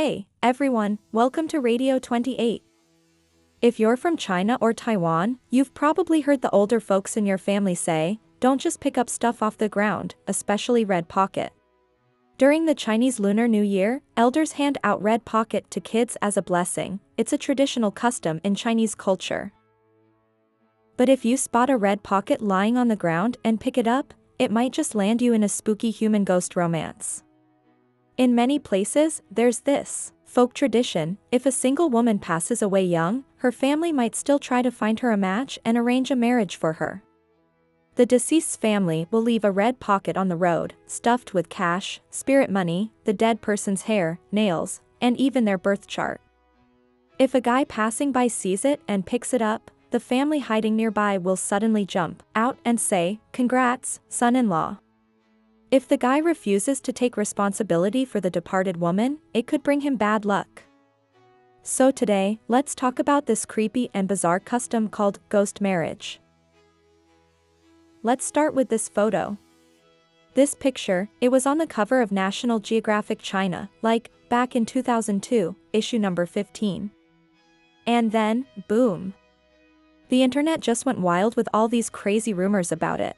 Hey, everyone, welcome to Radio 28. If you're from China or Taiwan, you've probably heard the older folks in your family say, don't just pick up stuff off the ground, especially red pocket. During the Chinese Lunar New Year, elders hand out red pocket to kids as a blessing. It's a traditional custom in Chinese culture. But if you spot a red pocket lying on the ground and pick it up, it might just land you in a spooky human ghost romance. In many places, there's this folk tradition: if a single woman passes away young, her family might still try to find her a match and arrange a marriage for her. The deceased's family will leave a red pocket on the road, stuffed with cash, spirit money, the dead person's hair, nails, and even their birth chart. If a guy passing by sees it and picks it up, the family hiding nearby will suddenly jump out and say, "Congrats, son-in-law." If the guy refuses to take responsibility for the departed woman, it could bring him bad luck. So today, let's talk about this creepy and bizarre custom called ghost marriage. Let's start with this photo. This picture, it was on the cover of National Geographic China, back in 2002, issue number 15. And then, boom. The internet just went wild with all these crazy rumors about it.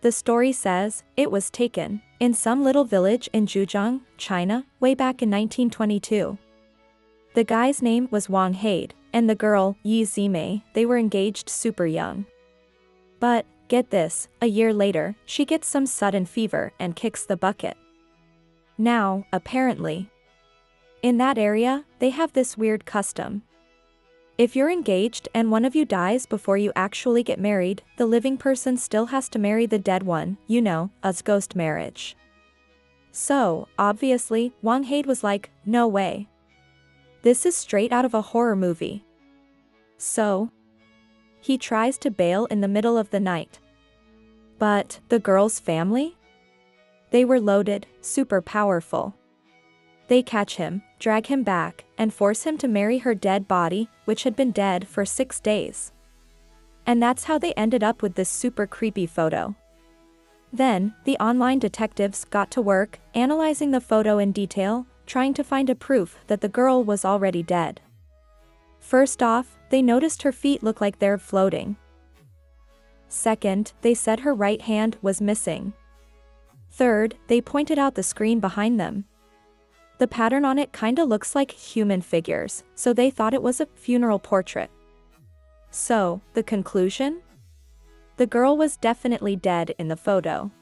The story says, it was taken in some little village in Zhejiang, China, way back in 1922. The guy's name was Wang Haid, and the girl, Yi Zimei, they were engaged super young. But, get this, a year later, she gets some sudden fever and kicks the bucket. Now, apparently, in that area, they have this weird custom. If you're engaged and one of you dies before you actually get married, the living person still has to marry the dead one, a ghost marriage. So, obviously, Wang Haid was like, no way. This is straight out of a horror movie. So, he tries to bail in the middle of the night. But, the girl's family? They were loaded, super powerful. They catch him, drag him back, and force him to marry her dead body, which had been dead for 6 days. And that's how they ended up with this super creepy photo. Then, the online detectives got to work, analyzing the photo in detail, trying to find a proof that the girl was already dead. First off, they noticed her feet look like they're floating. Second, they said her right hand was missing. Third, they pointed out the screen behind them. The pattern on it kinda looks like human figures, so they thought it was a funeral portrait. So, the conclusion? The girl was definitely dead in the photo.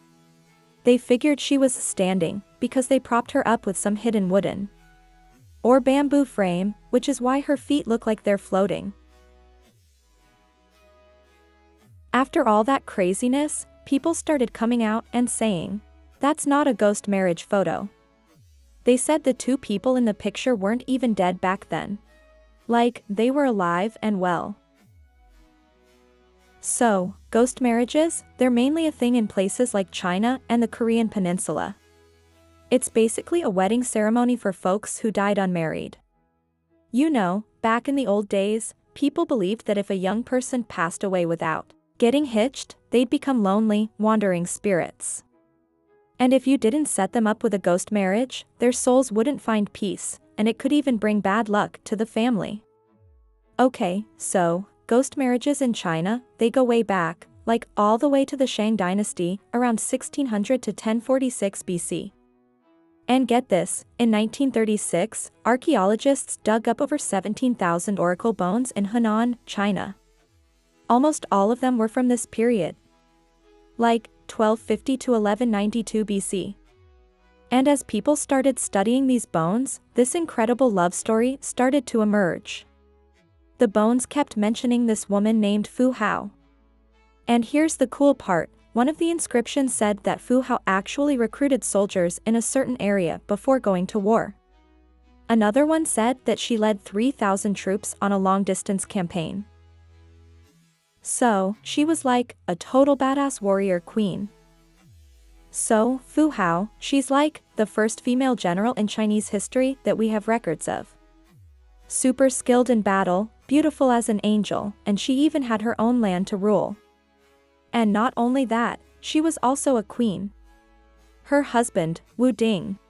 They figured she was standing, because they propped her up with some hidden wooden or bamboo frame, which is why her feet look like they're floating. After all that craziness, people started coming out and saying, that's not a ghost marriage photo. They said the two people in the picture weren't even dead back then. They were alive and well. So, ghost marriages, they're mainly a thing in places like China and the Korean Peninsula. It's basically a wedding ceremony for folks who died unmarried. Back in the old days, people believed that if a young person passed away without getting hitched, they'd become lonely, wandering spirits. And if you didn't set them up with a ghost marriage, their souls wouldn't find peace, and it could even bring bad luck to the family. Okay, so, ghost marriages in China, they go way back, all the way to the Shang dynasty, around 1600 to 1046 BC. And get this, in 1936, archaeologists dug up over 17,000 oracle bones in Hunan, China. Almost all of them were from this period. 1250 to 1192 BC. And as people started studying these bones, this incredible love story started to emerge. The bones kept mentioning this woman named Fu Hao. And here's the cool part, one of the inscriptions said that Fu Hao actually recruited soldiers in a certain area before going to war. Another one said that she led 3,000 troops on a long-distance campaign. So, she was like a total badass warrior queen. So, Fu Hao, she's the first female general in Chinese history that we have records of. Super skilled in battle, beautiful as an angel, and she even had her own land to rule. And not only that, she was also a queen. Her husband, Wu Ding,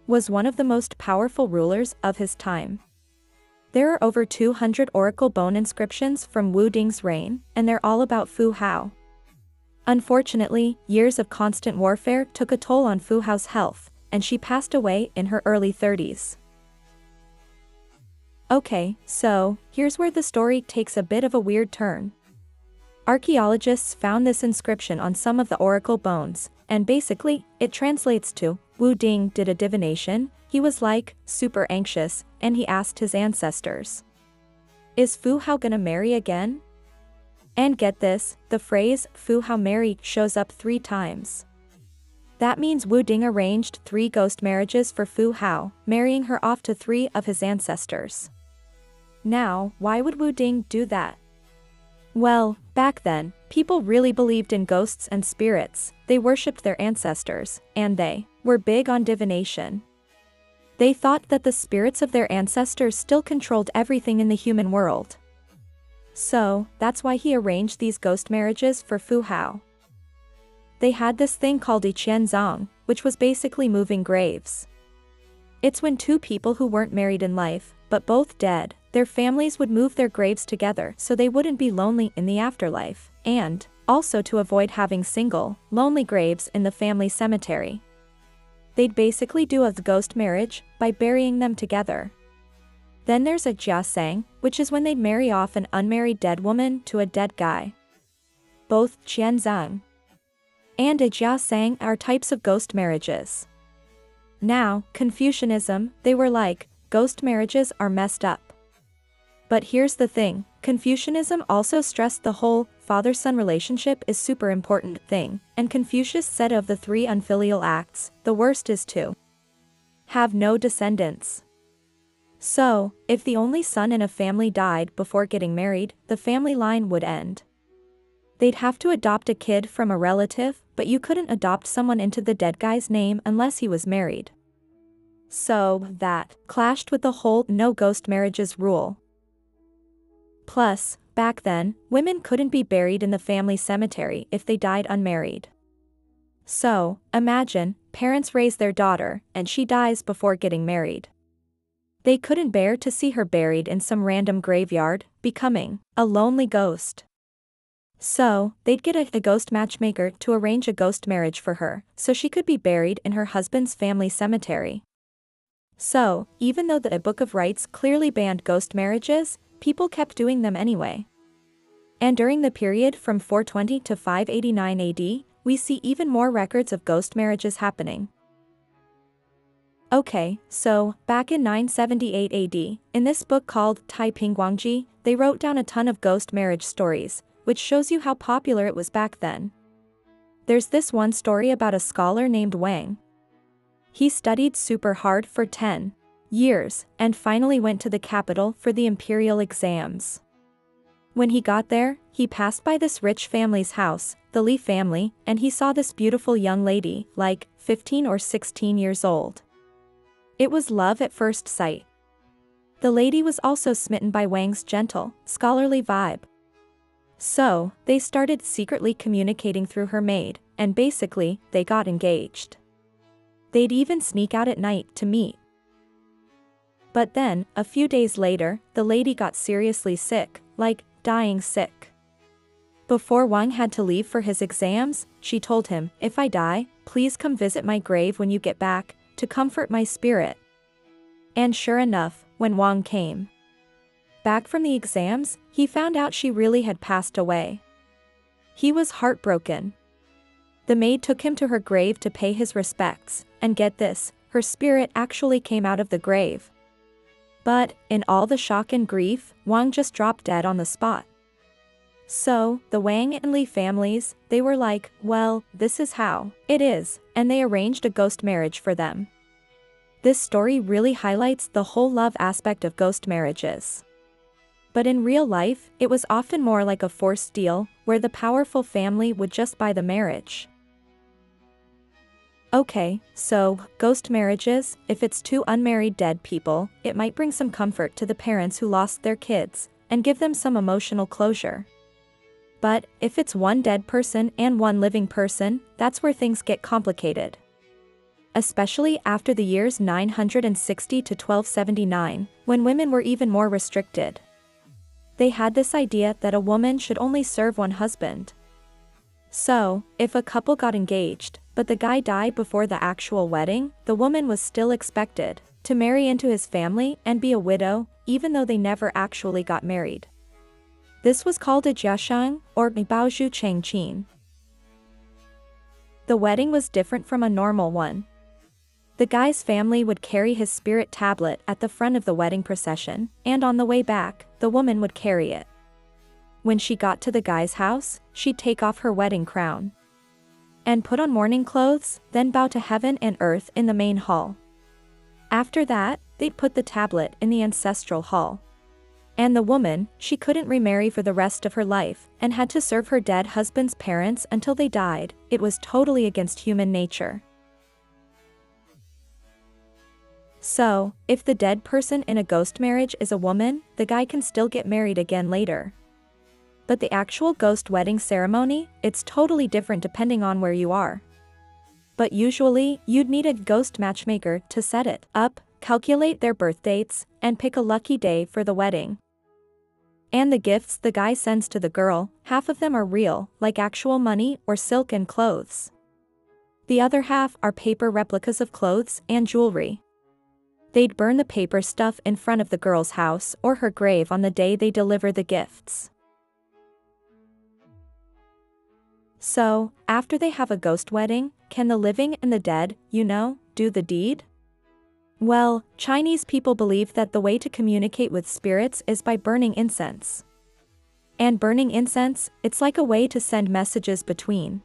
was one of the most powerful rulers of his time. There are over 200 oracle bone inscriptions from Wu Ding's reign, and they're all about Fu Hao. Unfortunately, years of constant warfare took a toll on Fu Hao's health, and she passed away in her early 30s. Okay, so, here's where the story takes a bit of a weird turn. Archaeologists found this inscription on some of the oracle bones, and basically, it translates to, Wu Ding did a divination, he was like, super anxious, and he asked his ancestors, is Fu Hao gonna marry again? And get this, the phrase, Fu Hao marry, shows up 3 times. That means Wu Ding arranged 3 ghost marriages for Fu Hao, marrying her off to 3 of his ancestors. Now, why would Wu Ding do that? Well, back then, people really believed in ghosts and spirits, they worshipped their ancestors, and they were big on divination. They thought that the spirits of their ancestors still controlled everything in the human world. So, that's why he arranged these ghost marriages for Fu Hao. They had this thing called Zhang, which was basically moving graves. It's when 2 people who weren't married in life, but both dead, their families would move their graves together so they wouldn't be lonely in the afterlife, and also to avoid having single, lonely graves in the family cemetery. They'd basically do a ghost marriage by burying them together. Then there's a jiasang, which is when they'd marry off an unmarried dead woman to a dead guy. Both qianzang and a jiasang are types of ghost marriages. Now, Confucianism, they were like, ghost marriages are messed up. But here's the thing, Confucianism also stressed the whole father-son relationship is super important thing, and Confucius said of the 3 unfilial acts, the worst is to have no descendants. So, if the only son in a family died before getting married, the family line would end. They'd have to adopt a kid from a relative, but you couldn't adopt someone into the dead guy's name unless he was married. So, that clashed with the whole no ghost marriages rule. Plus, back then, women couldn't be buried in the family cemetery if they died unmarried. So, imagine, parents raise their daughter, and she dies before getting married. They couldn't bear to see her buried in some random graveyard, becoming a lonely ghost. So, they'd get a ghost matchmaker to arrange a ghost marriage for her, so she could be buried in her husband's family cemetery. So, even though the Book of Rites clearly banned ghost marriages, people kept doing them anyway. And during the period from 420 to 589 AD, we see even more records of ghost marriages happening. Okay, so, back in 978 AD, in this book called Taiping Guangji, they wrote down a ton of ghost marriage stories, which shows you how popular it was back then. There's this one story about a scholar named Wang. He studied super hard for 10 years, and finally went to the capital for the imperial exams. When he got there, he passed by this rich family's house, the Li family, and he saw this beautiful young lady, like 15 or 16 years old. It was love at first sight. The lady was also smitten by Wang's gentle, scholarly vibe. So, they started secretly communicating through her maid, and basically, they got engaged. They'd even sneak out at night to meet. But then, a few days later, the lady got seriously sick, like, dying sick. Before Wang had to leave for his exams, she told him, "If I die, please come visit my grave when you get back, to comfort my spirit." And sure enough, when Wang came back from the exams, he found out she really had passed away. He was heartbroken. The maid took him to her grave to pay his respects, and get this, her spirit actually came out of the grave. But, in all the shock and grief, Wang just dropped dead on the spot. So, the Wang and Li families, they were like, well, this is how it is, and they arranged a ghost marriage for them. This story really highlights the whole love aspect of ghost marriages. But in real life, it was often more like a forced deal, where the powerful family would just buy the marriage. Okay, so, ghost marriages, if it's 2 unmarried dead people, it might bring some comfort to the parents who lost their kids, and give them some emotional closure. But, if it's 1 dead person and 1 living person, that's where things get complicated. especially after the years 960 to 1279, when women were even more restricted. They had this idea that a woman should only serve one husband. So, if a couple got engaged, but the guy died before the actual wedding, the woman was still expected to marry into his family and be a widow, even though they never actually got married. This was called a jiashang, or baozhu changqin. The wedding was different from a normal one. The guy's family would carry his spirit tablet at the front of the wedding procession, and on the way back, the woman would carry it. When she got to the guy's house, she'd take off her wedding crown and put on mourning clothes, then bow to heaven and earth in the main hall. After that, they'd put the tablet in the ancestral hall. And the woman, she couldn't remarry for the rest of her life, and had to serve her dead husband's parents until they died. It was totally against human nature. So, if the dead person in a ghost marriage is a woman, the guy can still get married again later. But the actual ghost wedding ceremony, it's totally different depending on where you are. But usually, you'd need a ghost matchmaker to set it up, calculate their birth dates, and pick a lucky day for the wedding. And the gifts the guy sends to the girl, half of them are real, like actual money or silk and clothes. The other half are paper replicas of clothes and jewelry. They'd burn the paper stuff in front of the girl's house or her grave on the day they deliver the gifts. So, after they have a ghost wedding, can the living and the dead, do the deed? Well, Chinese people believe that the way to communicate with spirits is by burning incense. And burning incense, it's like a way to send messages between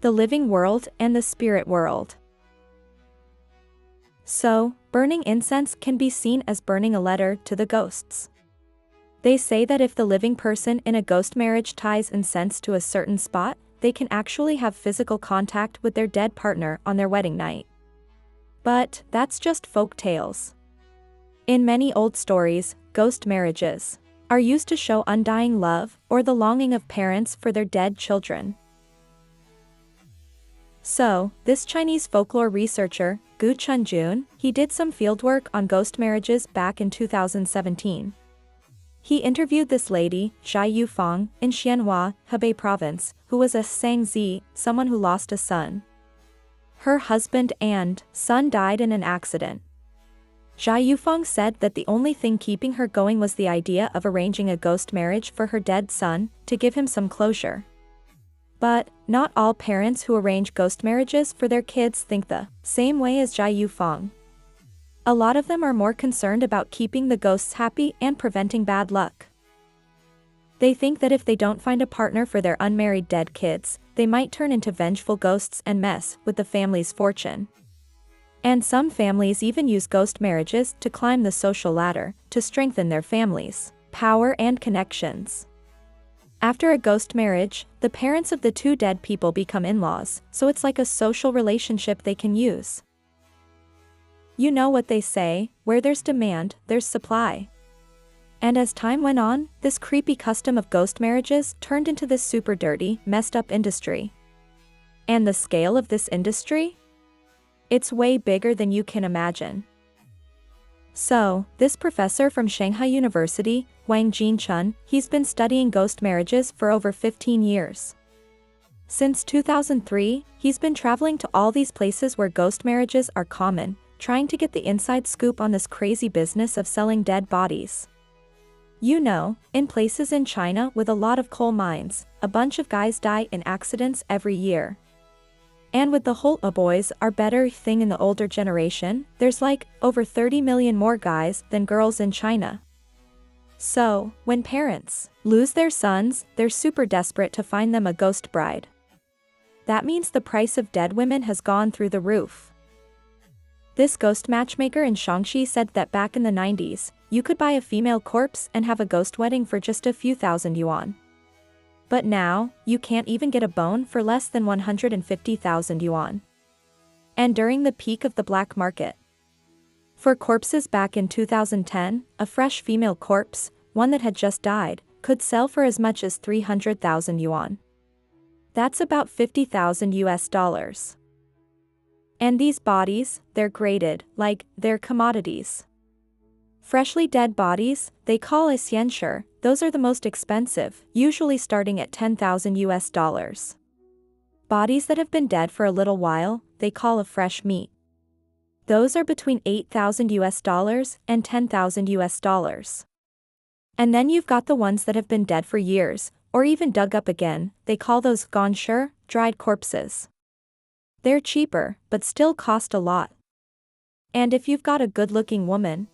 the living world and the spirit world. So, burning incense can be seen as burning a letter to the ghosts. They say that if the living person in a ghost marriage ties incense to a certain spot, they can actually have physical contact with their dead partner on their wedding night. But that's just folk tales. In many old stories, ghost marriages are used to show undying love or the longing of parents for their dead children. So, this Chinese folklore researcher, Gu Chunjun, he did some fieldwork on ghost marriages back in 2017. He interviewed this lady, Xia Yufang, in Xianhua, Hebei province, who was a Sangzi, someone who lost a son. Her husband and son died in an accident. Xia Yufang said that the only thing keeping her going was the idea of arranging a ghost marriage for her dead son, to give him some closure. But, not all parents who arrange ghost marriages for their kids think the same way as Xia Yufang. A lot of them are more concerned about keeping the ghosts happy and preventing bad luck. They think that if they don't find a partner for their unmarried dead kids, they might turn into vengeful ghosts and mess with the family's fortune. And some families even use ghost marriages to climb the social ladder, to strengthen their family's power and connections. After a ghost marriage, the parents of the two dead people become in-laws, so it's like a social relationship they can use. You know what they say, where there's demand, there's supply. And as time went on, this creepy custom of ghost marriages turned into this super dirty, messed up industry. And the scale of this industry? It's way bigger than you can imagine. So, this professor from Shanghai University, Wang Jinchun, he's been studying ghost marriages for over 15 years. Since 2003, he's been traveling to all these places where ghost marriages are common, trying to get the inside scoop on this crazy business of selling dead bodies. In places in China with a lot of coal mines, a bunch of guys die in accidents every year. And with the whole boys are better thing in the older generation, there's like over 30 million more guys than girls in China. So, when parents lose their sons, they're super desperate to find them a ghost bride. That means the price of dead women has gone through the roof. This ghost matchmaker in Shaanxi said that back in the 90s, you could buy a female corpse and have a ghost wedding for just a few thousand yuan. But now, you can't even get a bone for less than 150,000 yuan. And during the peak of the black market. For corpses back in 2010, a fresh female corpse, one that had just died, could sell for as much as 300,000 yuan. That's about $50,000 US. And these bodies, they're graded, like, they're commodities. Freshly dead bodies, they call essential, those are the most expensive, usually starting at $10,000. Bodies that have been dead for a little while, they call a fresh meat. Those are between $8,000 and $10,000. And then you've got the ones that have been dead for years, or even dug up again, they call those gone sure, dried corpses. They're cheaper, but still cost a lot. And if you've got a good-looking woman,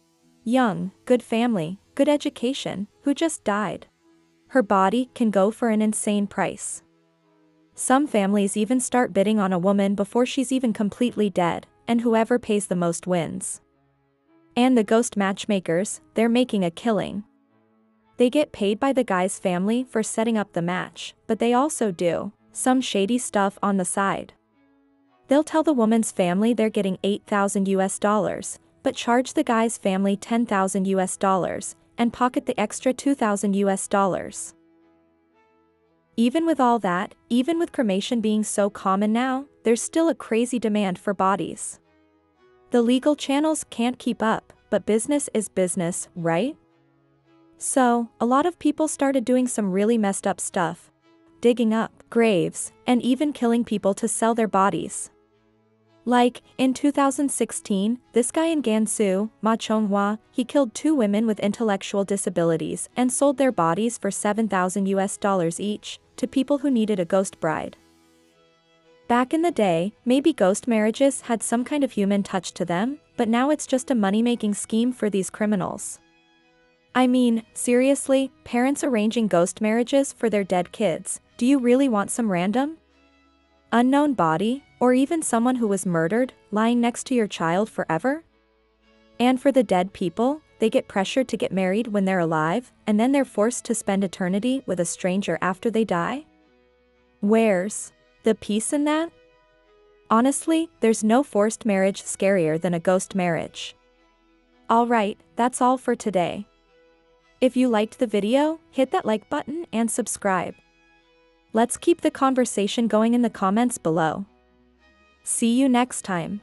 young, good family, good education, who just died, her body can go for an insane price. Some families even start bidding on a woman before she's even completely dead, and whoever pays the most wins. And the ghost matchmakers, they're making a killing. They get paid by the guy's family for setting up the match, but they also do some shady stuff on the side. They'll tell the woman's family they're getting $8,000, but charge the guy's family $10,000, and pocket the extra $2,000. Even with all that, even with cremation being so common now, there's still a crazy demand for bodies. The legal channels can't keep up, but business is business, right? So, a lot of people started doing some really messed up stuff. Digging up graves, and even killing people to sell their bodies. Like, in 2016, this guy in Gansu, Ma Chonghua, he killed 2 women with intellectual disabilities and sold their bodies for $7,000 each, to people who needed a ghost bride. Back in the day, maybe ghost marriages had some kind of human touch to them, but now it's just a money-making scheme for these criminals. I mean, seriously, parents arranging ghost marriages for their dead kids, do you really want some random unknown body, or even someone who was murdered, lying next to your child forever? And for the dead people, they get pressured to get married when they're alive, and then they're forced to spend eternity with a stranger after they die? Where's the peace in that? Honestly, there's no forced marriage scarier than a ghost marriage. Alright, that's all for today. If you liked the video, hit that like button and subscribe. Let's keep the conversation going in the comments below. See you next time.